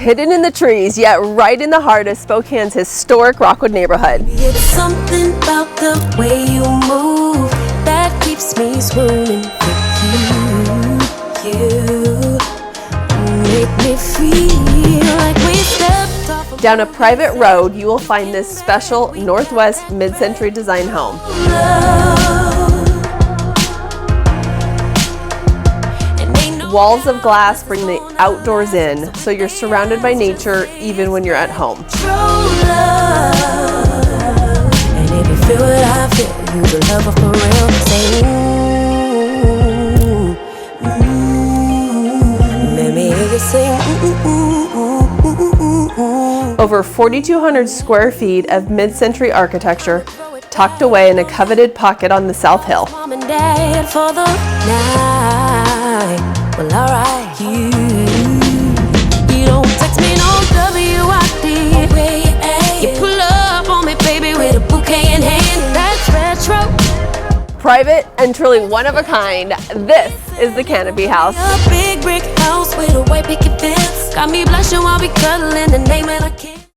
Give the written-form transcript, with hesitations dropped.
Hidden in the trees, yet right in the heart of Spokane's historic Rockwood neighborhood. It's something about the way you move that keeps me swooning for you. Make me feel like we stepped off. Down a private road, you will find this special Northwest mid-century design home. Walls of glass bring the outdoors in, so you're surrounded by nature even when you're at home. And if you feel what I feel, you will love her for real. Say, let me hear you sing. Over 4,200 square feet of mid-century architecture tucked away in a coveted pocket on the South Hill. Mom and Dad for the night. Well, alright, you don't text me no WID. You pull up on me, baby, with a bouquet in hand. That's retro. Private and truly one of a kind, this is the Canopy House. A big brick house with a white picket fence. Got me blushing while we cuddling the name of a kid.